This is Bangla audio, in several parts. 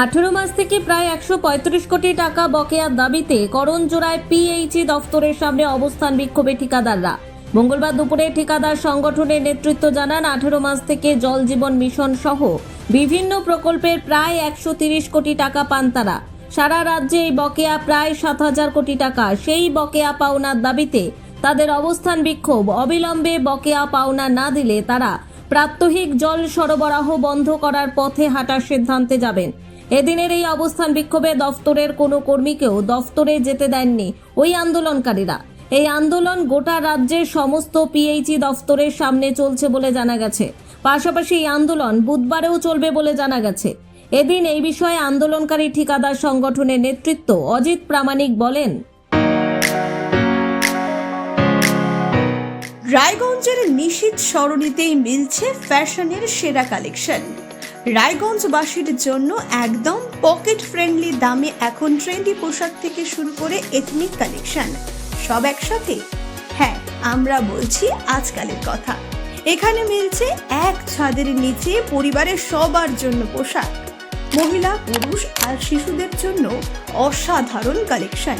18 মাস থেকে প্রায় 135 কোটি টাকা বকেয়ার দাবিতে করণজোড়ায় পিএইচই দফতরের সামনে অবস্থান বিক্ষোভে ঠিকাদাররা। মঙ্গলবার দুপুরে ঠিকাদার সংগঠনের নেতৃত্ব জানান 18 মাস থেকে জল জীবন মিশন সহ বিভিন্ন প্রকল্পের প্রায় 130 কোটি টাকা পান তারা। সারা রাজ্যে এই বকেয়া প্রায় 7,000 কোটি টাকা। সেই বকেয়া পাওনার দাবিতে তাদের অবস্থান বিক্ষোভ। অবিলম্বে বকেয়া পাওনা না দিলে তারা প্রাত্যহিক জল সরবরাহ বন্ধ করার পথে হাঁটার সিদ্ধান্তে যাবেন। এদিনের এই অবস্থান বিক্ষোভে দফতরের কোনো কর্মীকেও দফতরে যেতে দেননি ওই আন্দোলনকারীরা। এই আন্দোলন গোটা রাজ্যের সমস্ত পিএইচই দফতরের সামনে চলছে বলে জানা গেছে। পাশাপাশি এই আন্দোলন বুধবারেও চলবে বলে জানা গেছে। এদিন এই বিষয়ে আন্দোলনকারী ঠিকাদার সংগঠনের নেতৃত্ব অজিত প্রামাণিক বলেন, রায়গঞ্জের নিশীথ সরণিতেই মিলছে ফ্যাশনের সেরা কালেকশন। রায়গঞ্জবাসীর জন্য একদম পকেট ফ্রেন্ডলি দামে এখন ট্রেন্ডি পোশাক থেকে শুরু করে এথনিক কালেকশন সব একসাথে। হ্যাঁ, আমরা বলছি আজকালের কথা। এখানে মিলছে এক ছাদের নিচে পরিবারের সবার জন্য পোশাক, মহিলা, পুরুষ আর শিশুদের জন্য অসাধারণ কালেকশন।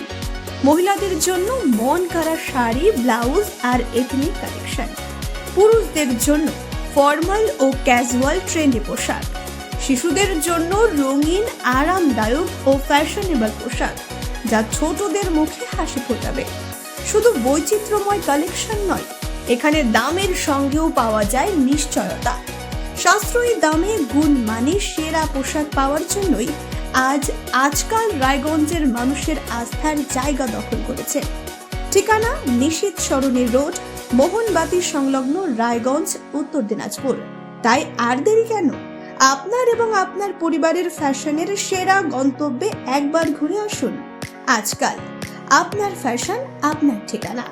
মহিলাদের জন্য মন কাড়া শাড়ি, ব্লাউজ আর এথনিক কালেকশন। পুরুষদের জন্য ফর্মাল ও ক্যাজুয়াল ট্রেন্ডি পোশাক। শিশুদের জন্য রঙিন, আরামদায়ক ও ফ্যাশনেবল পোশাক যা ছোটদের মুখে হাসি ফোটাবে। শুধু বৈচিত্র্যময় কালেকশন নয়, এখানে দামের সঙ্গেও পাওয়া যায় নিশ্চয়তা। সাশ্রয়ী দামে গুণমানে সেরা পোশাক পাওয়ার জন্যই আজকাল রায়গঞ্জের মানুষের আস্থার জায়গা দখল করেছে। ঠিকানা নিশীথ সরণি রোড, মোহনবাতি সংলগ্ন, রায়গঞ্জ, উত্তর দিনাজপুর। তাই আর দেরি কেন? আপনার এবং আপনার পরিবারের ফ্যাশনের সেরা গন্তব্যে একবার ঘুরে আসুন। আজকাল আপনার ফ্যাশন, আপনার ঠিকানা।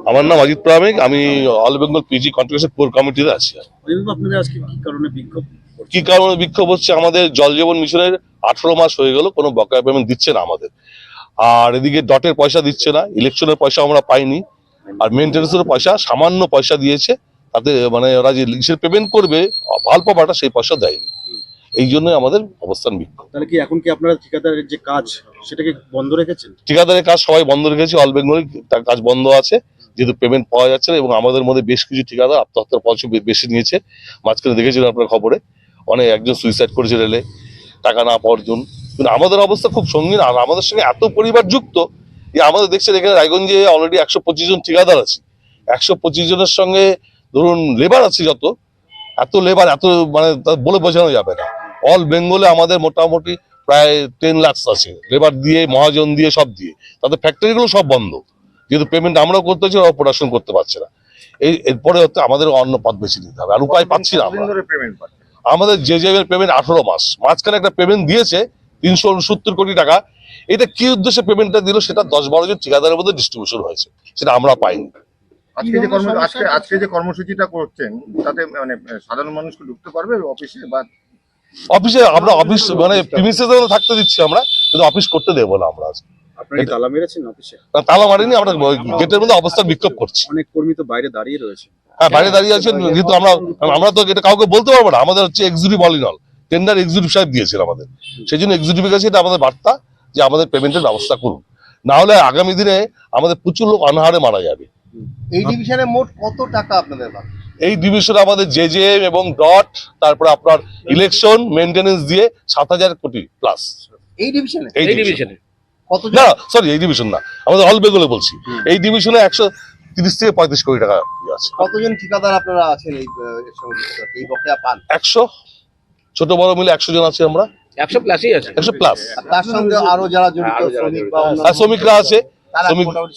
আমার নাম অজিত প্রামাণিক, আমি all Bengal PG contribution core কমিটিতে আছি। আপনাদের আজকে কি কারণে বিক্ষোভ? কি কারণে বিক্ষোভ হচ্ছে? আমাদের জল জীবন মিশনের 18 মাস হয়ে গেল, কোনো বকেয়া পেমেন্ট দিচ্ছে না আমাদের। আর এদিকে ডটের পয়সা দিচ্ছে না, ইলেকশনের পয়সা আমরা পাইনি, আর মেনটেন্যান্সের পয়সা সামান্য পয়সা দিয়েছে। তাতে মানে ওরা যে লিস্টের পেমেন্ট করবে অল্প পাটা, সেই পয়সা দেয়নি। এই জন্যই আমাদের অবস্থান বিক্ষোভ। তাহলে কি এখন কি আপনারা ঠিকাদারের যে কাজ সেটাকে বন্ধ রেখেছেন? ঠিকাদারের কাজ সবাই বন্ধ রেখেছি, অল বেঙ্গল তার কাজ বন্ধ আছে, যেহেতু পেমেন্ট পাওয়া যাচ্ছে না। এবং আমাদের মধ্যে বেশ কিছু ঠিকাদার আত্মহত্যার পয়সা বেশি নিয়েছে। মাঝখানে দেখেছিলেন আপনার খবরে, অনেক একজন সুইসাইড করেছে রেলে টাকা না পাওয়ার জন্য। কিন্তু আমাদের অবস্থা খুব সঙ্গীন, আর আমাদের সঙ্গে এত পরিবার যুক্ত যে আমাদের দেখছেন এখানে রায়গঞ্জে অলরেডি 125 জন ঠিকাদার আছে। 125 জনের সঙ্গে ধরুন লেবার আছে, যত এত লেবার, এত মানে বলে বোঝানো যাবে না। অল বেঙ্গলে আমাদের মোটামুটি প্রায় 10 লাখ আছে, লেবার দিয়ে, মহাজন দিয়ে, সব দিয়ে। তাদের ফ্যাক্টরিগুলো সব বন্ধ, যেহেতু পেমেন্ট আমরাও করতে হচ্ছে, ওরা প্রোডাকশন করতে পারছে না। এরপরে হচ্ছে আমাদের অন্য পথ বেছে নিতে হবে, আর উপায় পাচ্ছি না আমরা। আমাদের যে পেমেন্ট 18 মাস, মাঝখানে একটা পেমেন্ট দিয়েছে 369 কোটি টাকা। এটা কি উদ্দেশ্যে পেমেন্টটা দিল সেটা 10-12 জন ঠিকাদারের মধ্যে ডিস্ট্রিবিউশন হয়েছে, সেটা আমরা পাইনি। আজকে যে কর্মসূচিটা করছেন তাতে মানে সাধারণ মানুষকে ঢুকতে পারবে অফিসে? বা অফিসে আমরা অফিস মানে প্রিমিসেস থাকতে দিচ্ছি আমরা, কিন্তু অফিস করতে দেবো না আমরা। আপনারা কি তালা মেরেছেন অফিসে? তালা মারিনি, আমরা গেটের মধ্যে অবস্থান বিক্ষোভ করছি। অনেক কর্মী তো বাইরে দাঁড়িয়ে রয়েছে। হ্যাঁ, বাইরে দাঁড়িয়ে আছেন, কিন্তু আমরা তো এটা কাউকে বলতে পারবো না। আমাদের হচ্ছে executive all in all, tender executive সাহেব দিয়েছেন আমাদের। সেই জন্য এক্সিকিউটিভের কাছে এটা আমাদের বার্তা যে আমাদের পেমেন্টের ব্যবস্থা করুন, না হলে আগামী দিনে আমাদের প্রচুর লোক অনাহারে মারা যাবে। এই ডিভিশনে মোট কত টাকা আপনাদের বাকি? এই ডিভিশনে আমাদের জেজেএম এবং ডট, তারপরে আপনার ইলেকশন, মেইনটেনেন্স দিয়ে 7,000 কোটি প্লাস। এই ডিভিশনে কত? না সরি, এই ডিভিশন না, আমাদের অল বেঙ্গলে বলছি। এই ডিভিশনে 130 থেকে 35 কোটি টাকা আছে। কতজন ঠিকাদার আপনারা আছেন এই বকেয়া পান? 100, ছোট বড় মিলে 100 জন আছে আমরা। 100 প্লাসই আছে। 100 প্লাস। তার সঙ্গে আরো যারা জড়িত শ্রমিক বা শ্রমিকরা আছে।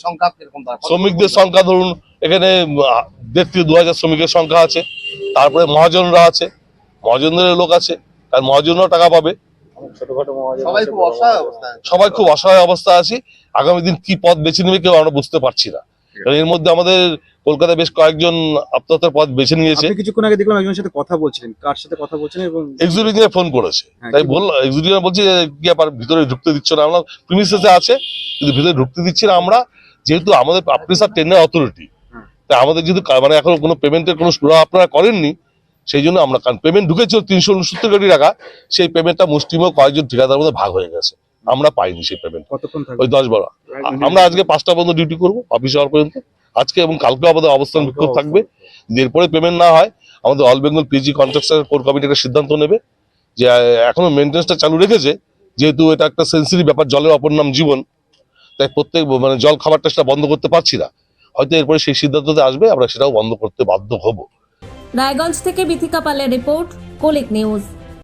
সংখ্যা কিরকম? শ্রমিকদের সংখ্যা ধরুন এখানে 1,500 থেকে 2,000 শ্রমিকের সংখ্যা আছে। তারপরে মহাজনরা আছে, মহাজনদের লোক আছে, আর মহাজনরাও টাকা পাবে। সবাই খুব অসহায় অবস্থা আছে। আগামী দিন কি পথ বেছে নেবে কেউ আমরা বুঝতে পারছি না। এর মধ্যে আমাদের কলকাতায় বেশ কয়েকজন আত্মহত্যার পথ বেছে নিয়েছে। কিছুক্ষণ আগে দেখলাম একজনের সাথে কথা বলছিলেন, কার সাথে কথা বলছেন? এবং এক্সিকিউটিভ ফোন করেছে, তাই বললাম। এক্সিকিউটিভ বলছে কি ব্যাপার, ভিতরে ঢুকতে দিচ্ছ না? আমরা প্রিমিসেসে আছে, কিন্তু ভিতরে ঢুকতে দিচ্ছি না আমরা, যেহেতু আমাদের আপনি স্যার টেন্ডার অথরিটি। তাই আমাদের যেহেতু মানে এখন কোনো পেমেন্টের কোনো সুরা আপনারা করেননি, সেই জন্য আমরা, কারণ পেমেন্ট ঢুকেছিল 369 কোটি টাকা, সেই পেমেন্টটা মুষ্টিমেয় কয়েকজন ঠিকাদার মধ্যে ভাগ হয়ে গেছে, আমরা পাইনি সেই পেমেন্ট। কতক্ষণ থাকবে? ওই 10-12 আমরা আজকে 5টা পর্যন্ত ডিউটি করবো, অফিস হওয়ার পর্যন্ত আজকে, এবং কালকে আমাদের অবস্থান বিক্ষোভ থাকবে। এরপরে পেমেন্ট না হয় আমাদের all Bengal PG contractor core committee একটা সিদ্ধান্ত নেবে যে এখনো মেনটেন্সটা চালু রেখেছে, যেহেতু এটা একটা সেন্সিটিভ ব্যাপার, জলের অপর নাম জীবন, তাই প্রত্যেক মানে জল খাবার টেস্টটা বন্ধ করতে পারছি না, হয়তো এরপরে সেই সিদ্ধান্ততে আসবে, আমরা সেটাও বন্ধ করতে বাধ্য হব। রায়গঞ্জ থেকে বিথিকা পালের রিপোর্ট, কলিক নিউজ।